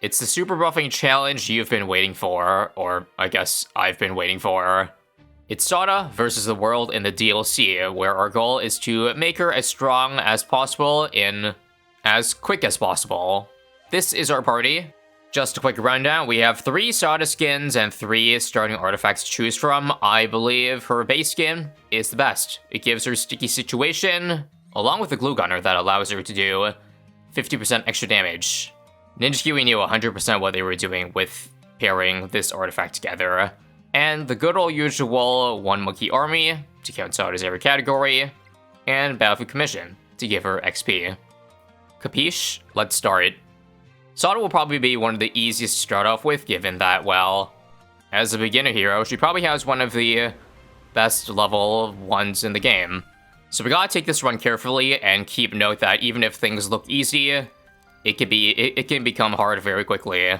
It's the super buffing challenge you've been waiting for, or I guess I've been waiting for. It's Sauda versus the world in the DLC, where our goal is to make her as strong as possible in as quick as possible. This is our party. Just a quick rundown, we have 3 Sauda skins and 3 starting artifacts to choose from. I believe her base skin is the best. It gives her Sticky Situation, along with the Glue Gunner that allows her to do 50% extra damage. Ninja Kiwi knew 100% what they were doing with pairing this artifact together. And the good old usual 1 Monkey Army to count Sauda's every category, and Battlefield Commission to give her XP. Capiche? Let's start. Sauda will probably be one of the easiest to start off with, given that, well, as a beginner hero, she probably has one of the best level ones in the game. So we gotta take this run carefully and keep note that even if things look easy, it can become hard very quickly.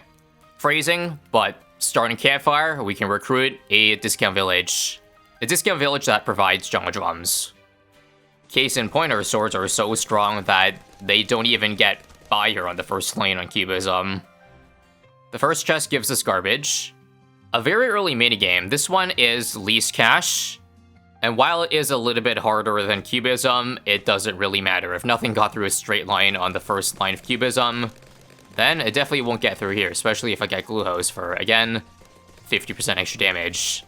Phrasing, but starting Campfire, we can recruit a discount village. A discount village that provides jungle drums. Case in point, our swords are so strong that they don't even get by her on the first lane on Cubism. The first chest gives us garbage. A very early minigame. This one is least cash. And while it is a little bit harder than Cubism, it doesn't really matter. If nothing got through a straight line on the first line of Cubism, then it definitely won't get through here, especially if I get Glue Hose for, again, 50% extra damage.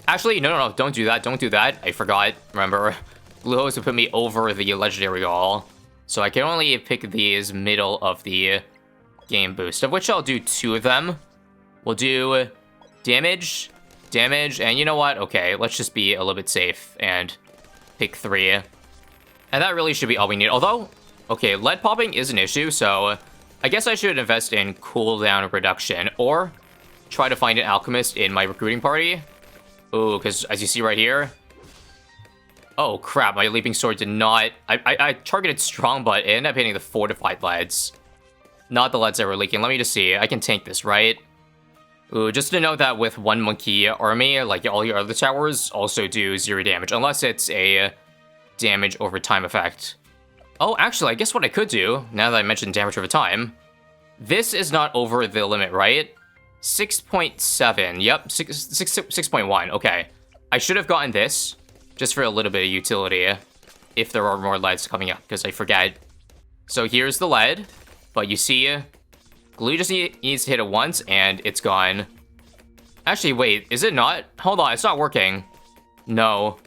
Actually, no, don't do that, don't do that. I forgot, remember, Glue Hose would put me over the legendary wall. So I can only pick these middle of the game boost, of which I'll do 2 of them. We'll do damage, and you know what? Okay, let's just be a little bit safe and pick 3. And that really should be all we need. Although, okay, lead popping is an issue, so I guess I should invest in cooldown reduction, or try to find an alchemist in my recruiting party. Ooh, because as you see right here, oh crap, my leaping sword did not... I targeted strong, but it ended up hitting the fortified leads. Not the leads that were leaking. Let me just see. I can tank this, right? Ooh, just to note that with 1 Monkey Army, like all your other towers, also do 0 damage, unless it's a damage over time effect. Oh, actually, I guess what I could do, now that I mentioned damage over time, this is not over the limit, right? 6.7, yep, 6.1, okay. I should have gotten this, just for a little bit of utility, if there are more leads coming up, because I forget. So here's the lead, but you see, glue just needs to hit it once, and it's gone. Actually, wait, is it not? Hold on, it's not working. No.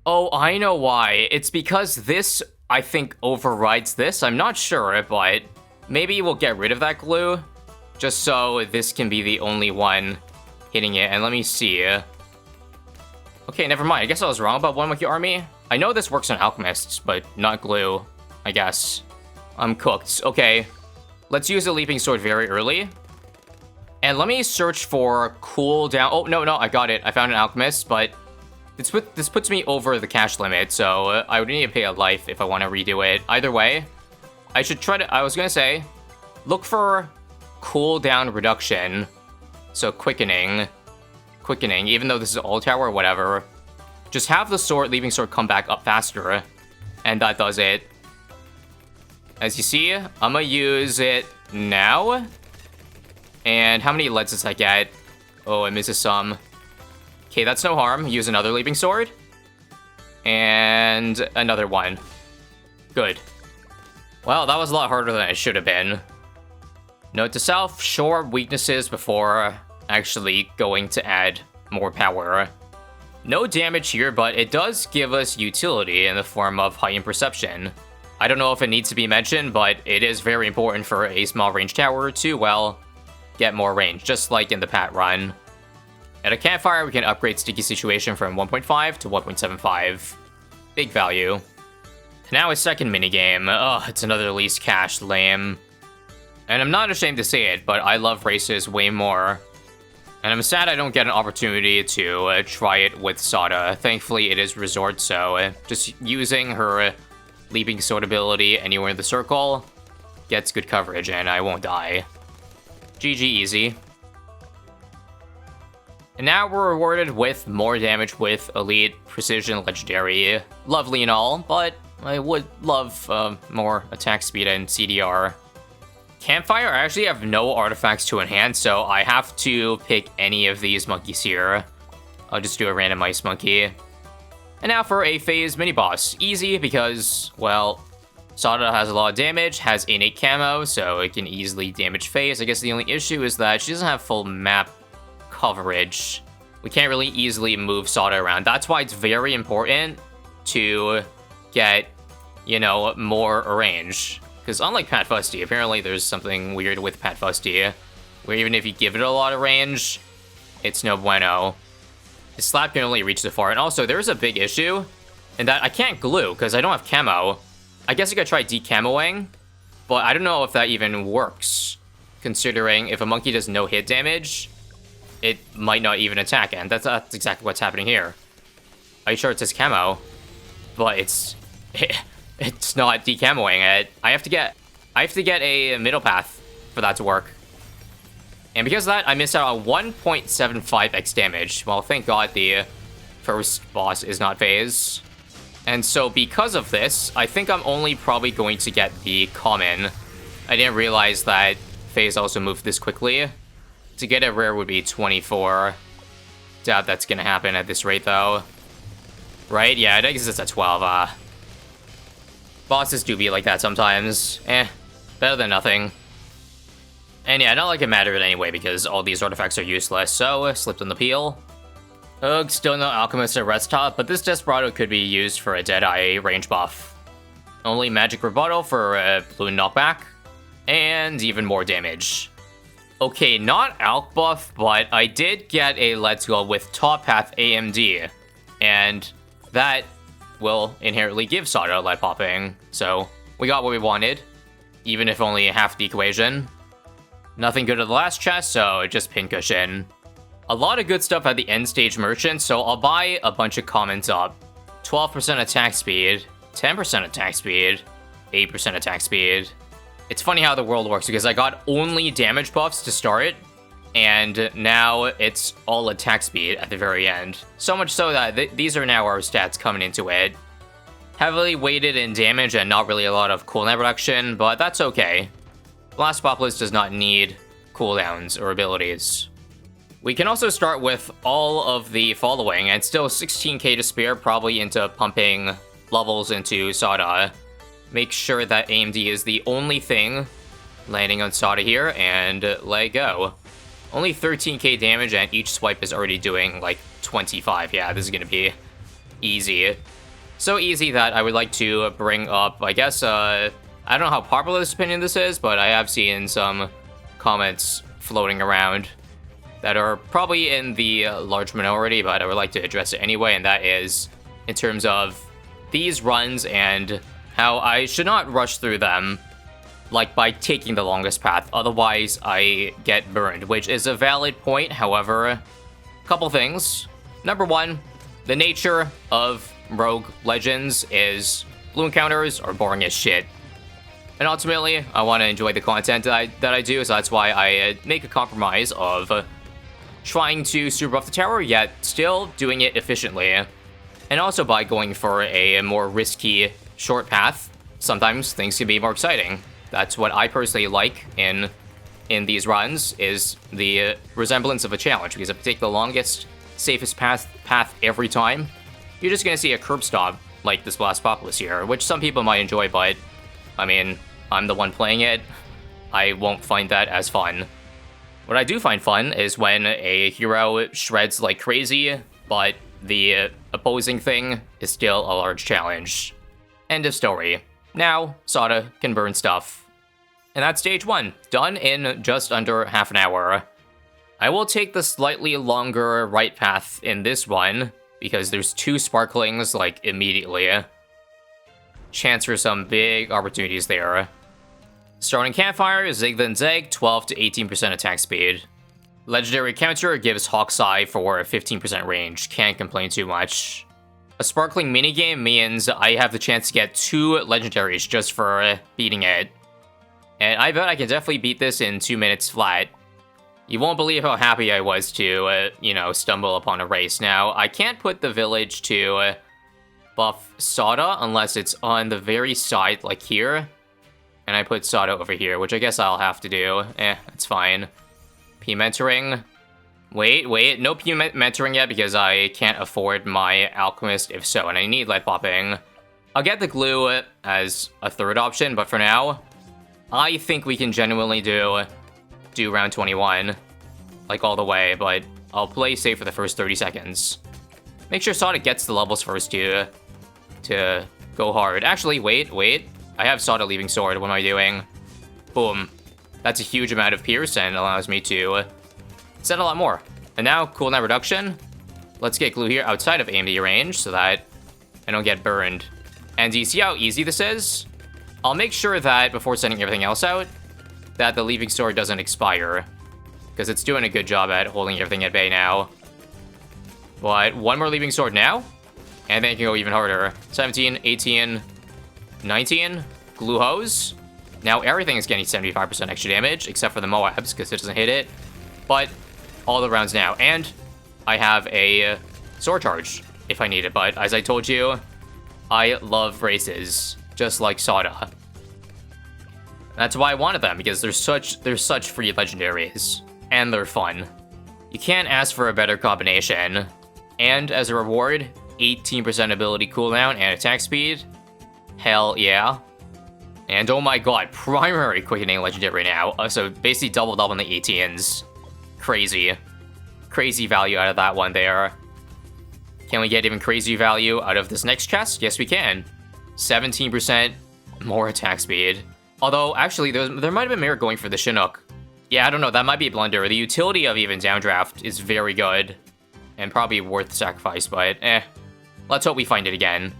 Oh, I know why. It's because this, I think, overrides this. I'm not sure, but maybe we'll get rid of that glue, just so this can be the only one hitting it. And let me see. Okay, never mind. I guess I was wrong about 1 Monkey Army. I know this works on alchemists, but not glue, I guess. I'm cooked. Okay, let's use a leaping sword very early. And let me search for cooldown. Oh, no, I got it. I found an alchemist, but this puts me over the cash limit, so I would need to pay a life if I want to redo it. Either way, I should try to... I was going to say, look for cooldown reduction. So quickening, even though this is all tower or whatever. Just have the leaping sword come back up faster, and that does it. As you see, I'm gonna use it now. And how many leads does I get? Oh, it misses some. Okay, that's no harm. Use another leaping sword. And another one. Good. Well, that was a lot harder than it should have been. Note to self, shore weaknesses before actually going to add more power. No damage here, but it does give us utility in the form of heightened perception. I don't know if it needs to be mentioned, but it is very important for a small range tower to, well, get more range, just like in the Pat run. At a campfire, we can upgrade Sticky Situation from 1.5 to 1.75. Big value. Now a second minigame. Ugh, it's another least cash, lame. And I'm not ashamed to say it, but I love races way more. And I'm sad I don't get an opportunity to try it with Sauda. Thankfully, it is Resort, so just using her leaping sword ability anywhere in the circle gets good coverage, and I won't die. GG easy. And now we're rewarded with more damage with Elite Precision Legendary. Lovely and all, but I would love more attack speed and CDR. Campfire, I actually have no artifacts to enhance, so I have to pick any of these monkeys here. I'll just do a random ice monkey. And now for a phase mini-boss. Easy because, well, Sauda has a lot of damage, has innate camo, so it can easily damage phase. I guess the only issue is that she doesn't have full map coverage. We can't really easily move Sauda around. That's why it's very important to get, you know, more range. Because unlike Pat Fusty, apparently there's something weird with Pat Fusty, where even if you give it a lot of range, it's no bueno. His slap can only reach so far. And also, there's a big issue in that I can't glue because I don't have camo. I guess I could try decamoing, but I don't know if that even works, considering if a monkey does no hit damage, it might not even attack. And that's exactly what's happening here. Are you sure it says camo? But it's not decamoing it. I have to get a middle path for that to work. And because of that, I missed out on 1.75x damage. Well, thank God the first boss is not phase. And so because of this, I think I'm only probably going to get the common. I didn't realize that phase also moved this quickly. To get a rare would be 24. Doubt that's gonna happen at this rate though. Right? Yeah, I guess it's at 12. Bosses do be like that sometimes. Better than nothing. And yeah, not like it mattered anyway, because all these artifacts are useless, so slipped on the peel. Ugh, still no Alchemist or Rest Top, but this Desperado could be used for a Deadeye range buff. Only Magic Rebuttal for a Bloon knockback, and even more damage. Okay, not Alch buff, but I did get a Let's Go with Top Path AMD, and that will inherently give Sauda light popping, so we got what we wanted, even if only half the equation. Nothing good at the last chest, so just pincushion. A lot of good stuff at the end stage merchant, so I'll buy a bunch of commons up. 12% attack speed, 10% attack speed, 8% attack speed. It's funny how the world works, because I got only damage buffs to start, and now it's all attack speed at the very end. So much so that these are now our stats coming into it. Heavily weighted in damage and not really a lot of cooldown reduction, but that's okay. Blast Populus does not need cooldowns or abilities. We can also start with all of the following, and still 16k to spare, probably into pumping levels into Sauda. Make sure that AMD is the only thing landing on Sauda here, and let go. Only 13k damage, and each swipe is already doing like 25. Yeah, this is gonna be easy. So easy that I would like to bring up, I guess, I don't know how popular this opinion this is, but I have seen some comments floating around that are probably in the large minority, but I would like to address it anyway, and that is in terms of these runs and how I should not rush through them, like by taking the longest path, otherwise I get burned, which is a valid point. However, couple things. Number one, the nature of Rogue Legends is blue encounters are boring as shit. And ultimately, I want to enjoy the content that I do, so that's why I make a compromise of trying to super buff the tower, yet still doing it efficiently. And also by going for a more risky short path, sometimes things can be more exciting. That's what I personally like in these runs, is the resemblance of a challenge, because if you take the longest, safest path every time, you're just going to see a curb stop like this Blast Populus here, which some people might enjoy, but I mean, I'm the one playing it. I won't find that as fun. What I do find fun is when a hero shreds like crazy, but the opposing thing is still a large challenge. End of story. Now, Sauda can burn stuff. And that's stage 1, done in just under half an hour. I will take the slightly longer right path in this one, because there's 2 sparklings, like, immediately. Chance for some big opportunities there. Starting Campfire, Zig then Zeg, 12 to 18% attack speed. Legendary Counter gives Hawk's Eye for 15% range, can't complain too much. A Sparkling minigame means I have the chance to get 2 legendaries just for beating it. And I bet I can definitely beat this in 2 minutes flat. You won't believe how happy I was to, you know, stumble upon a race. Now, I can't put the village to buff Sauda unless it's on the very side, like here. And I put Sauda over here, which I guess I'll have to do. It's fine. P mentoring. Wait, no P mentoring yet because I can't afford my Alchemist if so, and I need light popping. I'll get the glue as a third option, but for now, I think we can genuinely do round 21, like all the way, but I'll play safe for the first 30 seconds. Make sure Sauda gets the levels first to go hard. Actually, wait. I have Sauda leaving sword. What am I doing? Boom. That's a huge amount of pierce and allows me to set a lot more. And now, cooldown reduction. Let's get glue here outside of AMD range so that I don't get burned. And do you see how easy this is? I'll make sure that before sending everything else out, that the leaving sword doesn't expire. Because it's doing a good job at holding everything at bay now. But one more leaving sword now, and then it can go even harder. 17, 18, 19, glue hose. Now everything is getting 75% extra damage, except for the Moabs, because it doesn't hit it. But all the rounds now, and I have a sword charge if I need it. But as I told you, I love races, just like Sauda. That's why I wanted them, because they're such free legendaries, and they're fun. You can't ask for a better combination. And as a reward, 18% ability cooldown and attack speed. Hell yeah. And oh my god, primary quickening legendary now. So basically doubled up on the 18s. Crazy. Crazy value out of that one there. Can we get even crazy value out of this next chest? Yes, we can. 17% more attack speed. Although, actually, there might have been merit going for the Chinook. Yeah, I don't know, that might be a blunder. The utility of even downdraft is very good. And probably worth the sacrifice, but let's hope we find it again.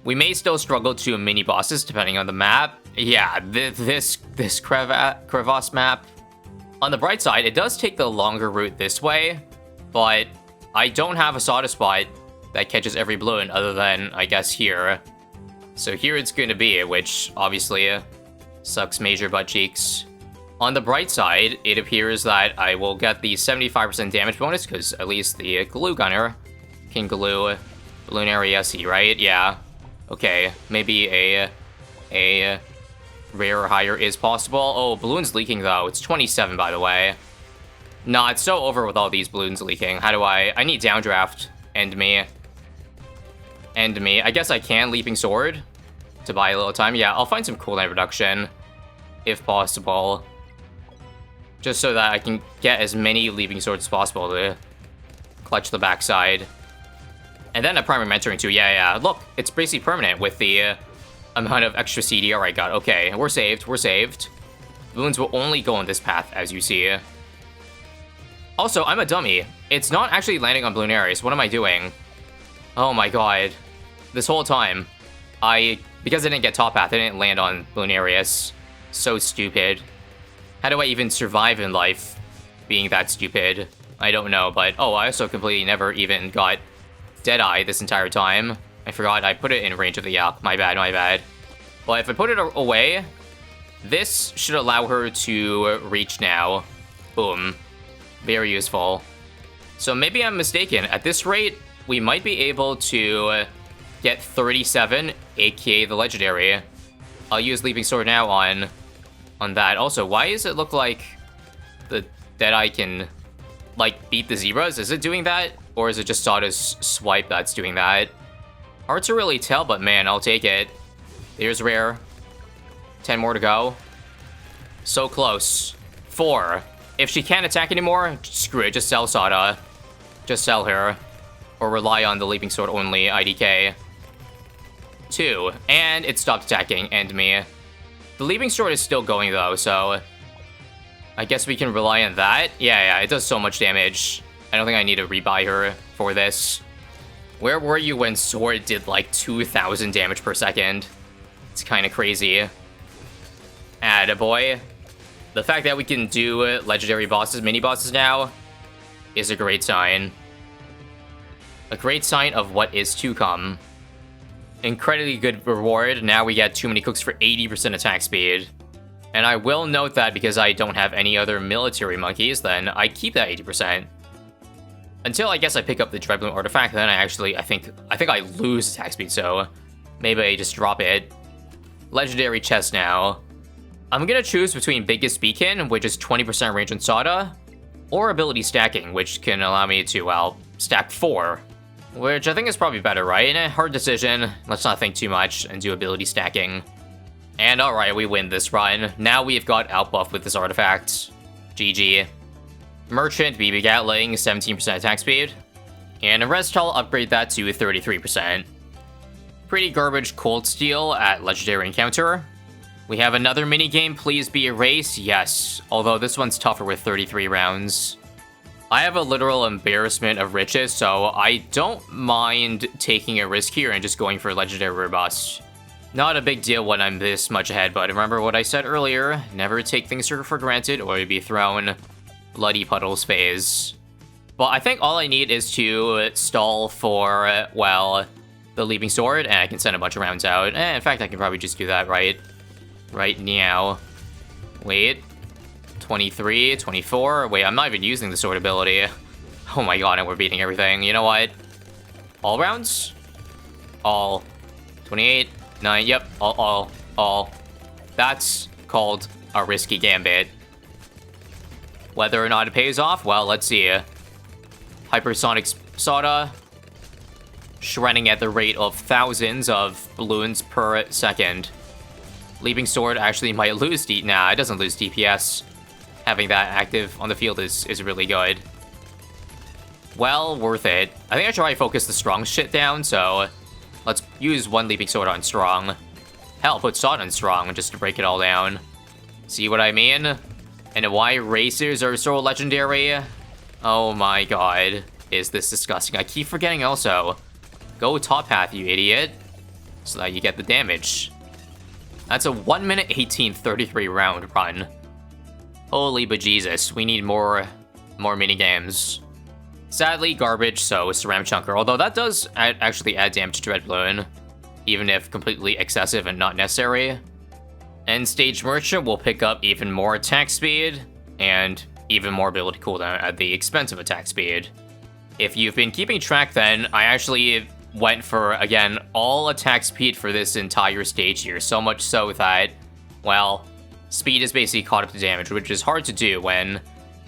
We may still struggle to mini bosses depending on the map. Yeah, this crevasse map. On the bright side, it does take the longer route this way, but I don't have a Sauda spot that catches every balloon other than, I guess, here. So here it's going to be, which obviously sucks major butt cheeks. On the bright side, it appears that I will get the 75% damage bonus, because at least the glue gunner can glue balloon area C, right? Yeah. Okay, maybe a rare or higher is possible. Oh, balloon's leaking though. It's 27, by the way. Nah, it's so over with all these balloons leaking. How do I need downdraft. End me. End me. I guess I can leaping sword to buy a little time. Yeah, I'll find some cooldown reduction if possible. Just so that I can get as many leaping swords as possible to clutch the backside. And then a primary mentoring too. Yeah. Look, it's basically permanent with the amount of extra CDR I got. Okay, we're saved. Balloons will only go on this path, as you see. Also, I'm a dummy. It's not actually landing on balloon areas. What am I doing? Oh my god. This whole time, because I didn't get top path, I didn't land on balloon areas. So stupid. How do I even survive in life being that stupid? I don't know, but oh, I also completely never even got Deadeye this entire time. I forgot I put it in range of the Yak. My bad. But if I put it away, this should allow her to reach now. Boom. Very useful. So maybe I'm mistaken. At this rate, we might be able to get 37, aka the legendary. I'll use Leaping Sword now on that. Also, why does it look like the Deadeye can, like, beat the zebras? Is it doing that? Or is it just Sauda's swipe that's doing that? Hard to really tell, but man, I'll take it. There's rare. 10 more to go. So close. 4. If she can't attack anymore, screw it. Just sell Sauda. Just sell her. Or rely on the Leaping Sword only IDK. 2. And it stopped attacking. End me. The Leaping Sword is still going though, so I guess we can rely on that. Yeah, it does so much damage. I don't think I need to rebuy her for this. Where were you when Sword did like 2,000 damage per second? It's kind of crazy. Attaboy. The fact that we can do legendary bosses, mini bosses now, is a great sign. A great sign of what is to come. Incredibly good reward. Now we get too many cooks for 80% attack speed. And I will note that because I don't have any other military monkeys, then I keep that 80%. Until I guess I pick up the Dreadbloom artifact, then I think I lose attack speed, so maybe I just drop it. Legendary chest now. I'm gonna choose between Biggest Beacon, which is 20% range on Sauda, or Ability Stacking, which can allow me to, well, stack 4. Which I think is probably better, right? Hard decision. Let's not think too much and do Ability Stacking. And alright, we win this run. Now we've got outbuff with this artifact. GG. Merchant, BB Gatling, 17% attack speed. And Restal, upgrade that to 33%. Pretty garbage Cold Steel at Legendary Encounter. We have another minigame, Please Be a Race. Yes, although this one's tougher with 33 rounds. I have a literal embarrassment of riches, so I don't mind taking a risk here and just going for Legendary Robust. Not a big deal when I'm this much ahead, but remember what I said earlier, never take things for granted or you'll be thrown Bloody Puddles phase. But I think all I need is to stall for, well, the Leaping Sword, and I can send a bunch of rounds out. In fact, I can probably just do that right now. Wait. 23, 24. Wait, I'm not even using the sword ability. Oh my god, and we're beating everything. You know what? All rounds? All. 28, 9, yep, all. That's called a risky gambit. Whether or not it pays off, well, let's see. Hypersonic Sauda. Shredding at the rate of thousands of balloons per second. Leaping Sword actually might lose nah, it doesn't lose DPS. Having that active on the field is really good. Well, worth it. I think I should probably focus the strong shit down, so let's use one Leaping Sword on strong. Hell, put Sauda on strong just to break it all down. See what I mean? And why racers are so legendary? Oh my god, is this disgusting. I keep forgetting also. Go top path, you idiot. So that you get the damage. That's a 1 minute 18, 33 round run. Holy bejesus, we need more minigames. Sadly, garbage, so Ceramic Chunker. Although that does actually add damage to Dread Bloon, even if completely excessive and not necessary. End Stage Merchant will pick up even more attack speed, and even more ability cooldown at the expense of attack speed. If you've been keeping track then, I actually went for, again, all attack speed for this entire stage here, so much so that, well, speed is basically caught up to damage, which is hard to do when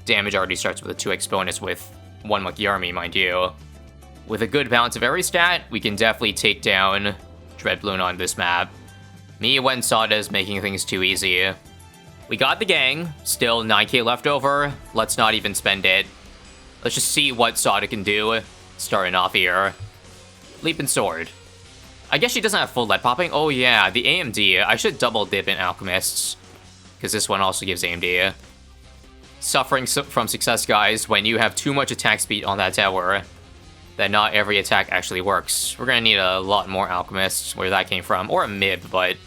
damage already starts with a 2x bonus with one Monkey Army, mind you. With a good balance of every stat, we can definitely take down Dread Bloon on this map. Me when Sauda is making things too easy. We got the gang, still 9k left over, let's not even spend it. Let's just see what Sauda can do, starting off here. Leaping Sword. I guess she doesn't have full lead popping. Oh yeah, the AMD. I should double dip in Alchemists, because this one also gives AMD. Suffering from success, guys, when you have too much attack speed on that tower, then not every attack actually works. We're gonna need a lot more Alchemists, where that came from, or a MIB, but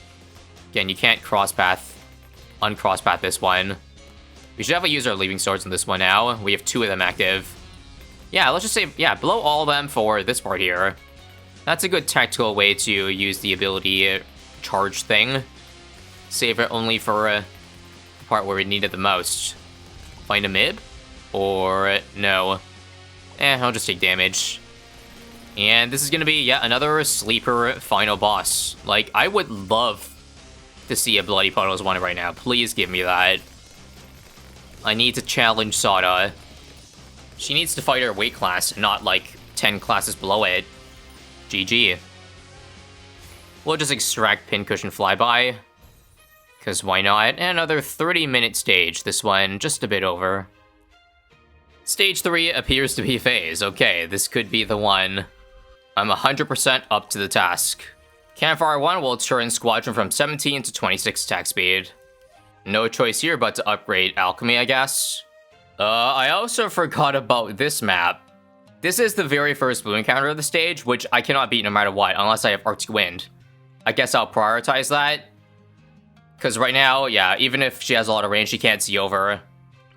again, you can't uncross path this one. We should definitely use our Leaping Swords in this one now. We have 2 of them active. Yeah, let's just say, yeah, blow all of them for this part here. That's a good tactical way to use the ability charge thing. Save it only for the part where we need it the most. Find a MIB? Or no? I'll just take damage. And this is gonna be yet another sleeper final boss. Like, I would love to see a Bloody Puddles one right now. Please give me that. I need to challenge Sauda. She needs to fight her weight class, not like 10 classes below it. GG. We'll just extract Pincushion Flyby. Because why not? And another 30-minute stage. This one just a bit over. Stage 3 appears to be phase. Okay, this could be the one. I'm 100% up to the task. Campfire 1 will turn Squadron from 17 to 26 attack speed. No choice here but to upgrade Alchemy, I guess. I also forgot about this map. This is the very first blue encounter of the stage, which I cannot beat no matter what, unless I have Arctic Wind. I guess I'll prioritize that. Because right now, yeah, even if she has a lot of range, she can't see over.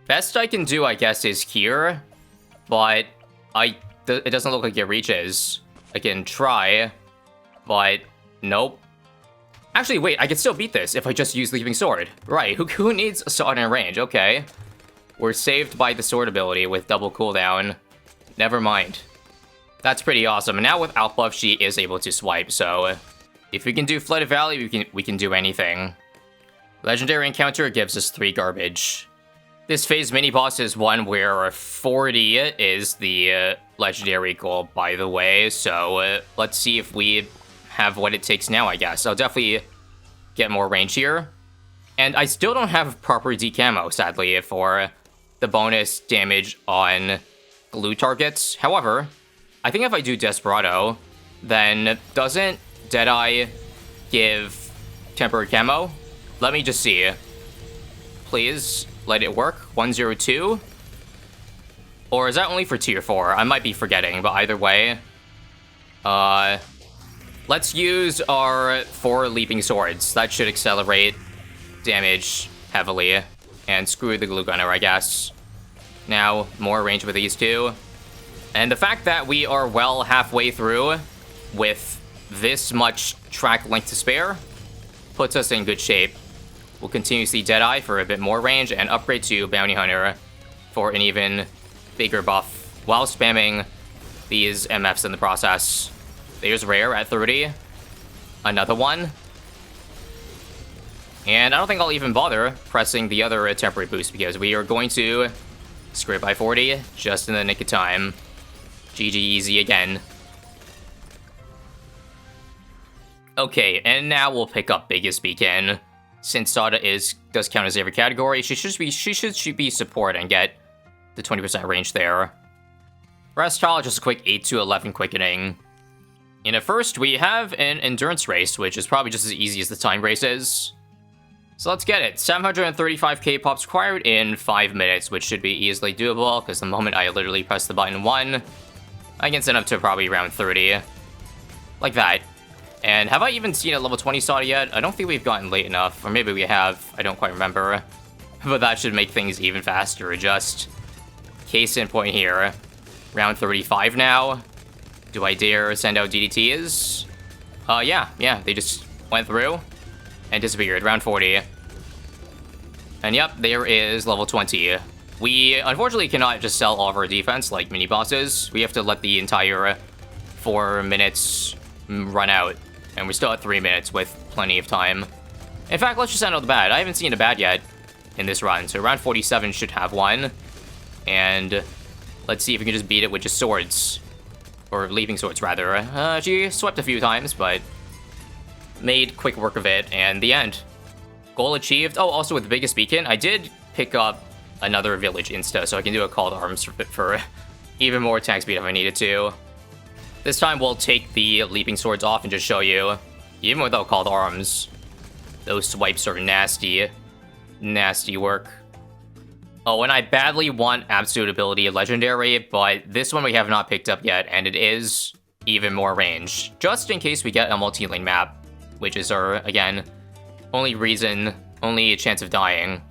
Best I can do, I guess, is here. But it doesn't look like it reaches. I can try, but nope. Actually, wait, I can still beat this if I just use Leaping Sword. Right, who needs a sword in range? Okay. We're saved by the sword ability with double cooldown. Never mind. That's pretty awesome. And now with Outbuff, she is able to swipe, so if we can do Flooded Valley, we can do anything. Legendary encounter gives us 3 garbage. This phase mini-boss is one where 40 is the legendary goal, by the way, so let's see if we have what it takes now, I guess. I'll definitely get more range here. And I still don't have proper decamo, sadly, for the bonus damage on glue targets. However, I think if I do Desperado, then doesn't Deadeye give temporary camo? Let me just see. Please, let it work. 102? Or is that only for tier 4? I might be forgetting, but either way. Let's use our 4 leaping swords. That should accelerate damage heavily. And screw the glue gunner, I guess. Now, more range with these 2. And the fact that we are well halfway through with this much track length to spare puts us in good shape. We'll continue to see Deadeye for a bit more range and upgrade to Bounty Hunter for an even bigger buff while spamming these MFs in the process. There's Rare at 30. Another one. And I don't think I'll even bother pressing the other temporary boost because we are going to scrape by 40 just in the nick of time. GG easy again. Okay, and now we'll pick up Biggest Beacon. Since Sauda does count as every category, she should be support and get the 20% range there. Restyle, just a quick 8 to 11 quickening. In a first, we have an endurance race, which is probably just as easy as the time race is. So let's get it. 735k pops required in 5 minutes, which should be easily doable, because the moment I literally press the button 1, I can send up to probably around 30. Like that. And have I even seen a level 20 Sauda yet? I don't think we've gotten late enough, or maybe we have, I don't quite remember. But that should make things even faster, just case in point here. Round 35 now. Do I dare send out DDTs? Yeah, they just went through and disappeared. Round 40. And yep, there is level 20. We unfortunately cannot just sell all of our defense like mini-bosses. We have to let the entire 4 minutes run out. And we're still at 3 minutes with plenty of time. In fact, let's just end out the bad. I haven't seen a bad yet in this run. So round 47 should have one. And let's see if we can just beat it with just swords. Or leaping swords, rather. She swept a few times, but made quick work of it. And the end. Goal achieved. Oh, also with the Biggest Beacon, I did pick up another village insta, so I can do a call to arms for even more attack speed if I needed to. This time we'll take the leaping swords off and just show you, even without call to arms, those swipes are nasty. Nasty work. Oh, and I badly want absolute ability legendary, but this one we have not picked up yet, and it is even more range. Just in case we get a multi-lane map, which is our, again, only chance of dying.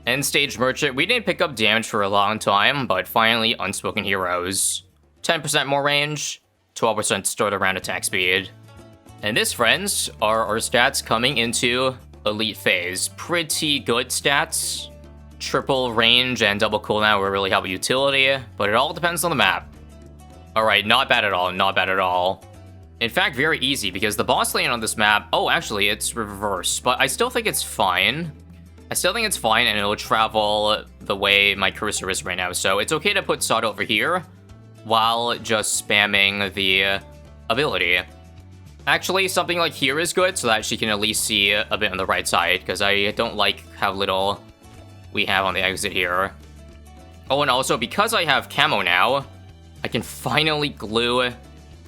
End stage merchant, we didn't pick up damage for a long time, but finally Unspoken Heroes. 10% more range, 12% start around attack speed. And this, friends, are our stats coming into Elite Phase. Pretty good stats. Triple range and double cooldown will really help utility, but it all depends on the map. Alright, not bad at all, not bad at all. In fact, very easy, because the boss lane on this map... Oh, actually, it's reverse, but I still think it's fine. I still think it's fine, and it'll travel the way my cursor is right now, so it's okay to put Sauda over here, while just spamming the ability. Actually, something like here is good, so that she can at least see a bit on the right side, because I don't like how little we have on the exit here. Oh, and also, because I have camo now, I can finally glue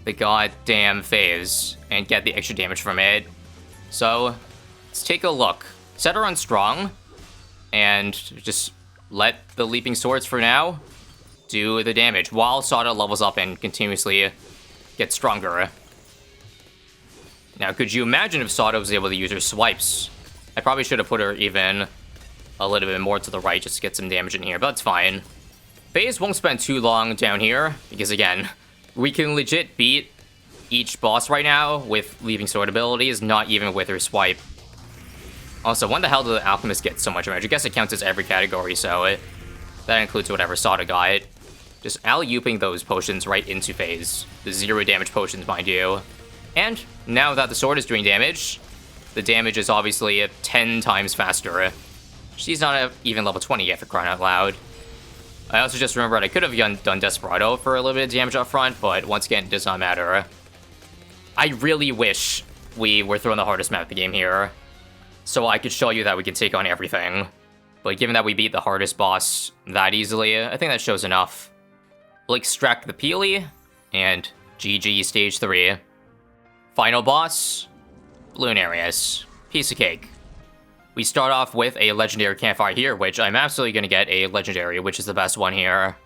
the goddamn phase and get the extra damage from it. So, let's take a look. Set her on strong, and just let the leaping swords for now do the damage, while Sauda levels up and continuously gets stronger. Now, could you imagine if Sauda was able to use her swipes? I probably should have put her even a little bit more to the right just to get some damage in here, but that's fine. Phase won't spend too long down here, because again, we can legit beat each boss right now with leaping sword abilities, not even with her swipe. Also, when the hell did the Alchemist get so much damage? I guess it counts as every category, so that includes whatever Sauda got. Just alley-ooping those potions right into phase. The 0 damage potions, mind you. And now that the sword is doing damage, the damage is obviously 10 times faster. She's not even level 20 yet, for crying out loud. I also just remembered I could have done Desperado for a little bit of damage up front, but once again, it does not matter. I really wish we were throwing the hardest map of the game here, so I could show you that we can take on everything. But given that we beat the hardest boss that easily, I think that shows enough. We'll extract the Peely, and GG Stage 3. Final boss, Bloonarius. Piece of cake. We start off with a legendary campfire here, which I'm absolutely going to get a legendary, which is the best one here.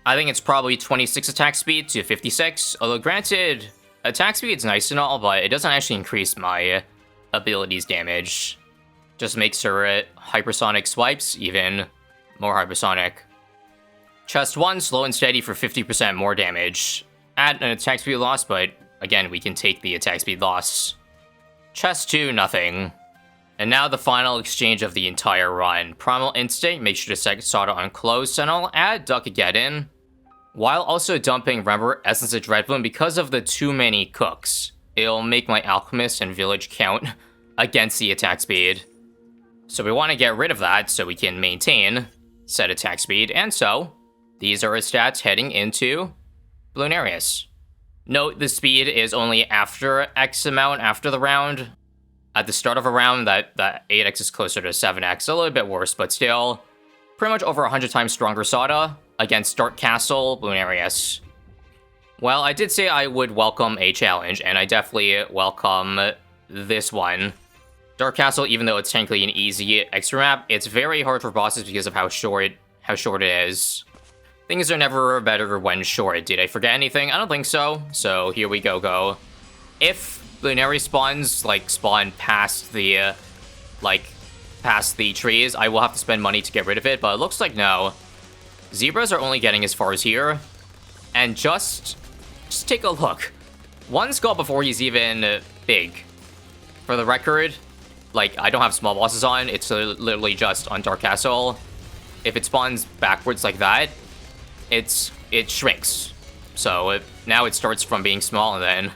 I think it's probably 26 attack speed to 56, although granted, attack speed's nice and all, but it doesn't actually increase my abilities damage. Just makes her hypersonic swipes even more hypersonic. Chest 1, slow and steady for 50% more damage. Add an attack speed loss, but again, we can take the attack speed loss. Chest 2, nothing. And now the final exchange of the entire run. Primal Instinct, make sure to set Sauda on closed Sentinel, add Duck-Ageddon, while also dumping, remember, Essence of Dreadbloom because of the too many cooks. It'll make my Alchemist and Village count against the attack speed. So we want to get rid of that so we can maintain said attack speed, and so these are his stats heading into Bloonarius. Note the speed is only after X amount after the round. At the start of a round, that 8x is closer to 7x, a little bit worse, but still pretty much over 100 times stronger Sauda against Dark Castle Bloonarius. Well, I did say I would welcome a challenge, and I definitely welcome this one. Dark Castle, even though it's technically an easy extra map, it's very hard for bosses because of how short it is. Things are never better when short. Did I forget anything? I don't think so. So here we go. If Bloonarius spawns, spawn past the trees, I will have to spend money to get rid of it, but it looks like no. Zebras are only getting as far as here. And just take a look. One skull before he's even big. For the record, I don't have small bosses on, it's literally just on Dark Castle. If it spawns backwards like that, it shrinks. So now it starts from being small and then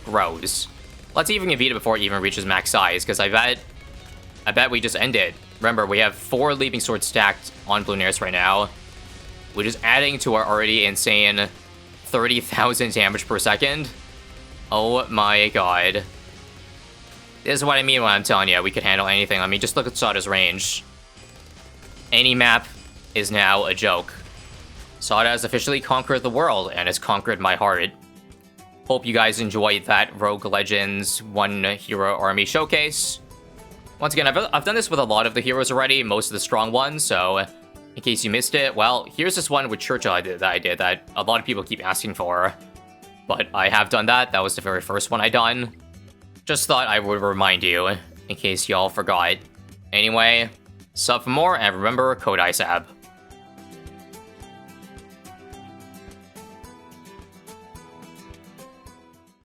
grows. Let's even beat it before it even reaches max size, because I bet we just end it. Remember, we have 4 Leaping Swords stacked on Bloonarius right now, which is adding to our already insane 30,000 damage per second. Oh my god. This is what I mean when I'm telling you we could handle anything. I mean, just look at Sauda's range. Any map is now a joke. Sauda has officially conquered the world, and has conquered my heart. Hope you guys enjoyed that Rogue Legends 1 Hero Army Showcase. Once again, I've done this with a lot of the heroes already, most of the strong ones, so in case you missed it, well, here's this one with Churchill that a lot of people keep asking for. But I have done that. That was the very first one I done. Just thought I would remind you, in case y'all forgot. Anyway, sub for more, and remember, code ISAB.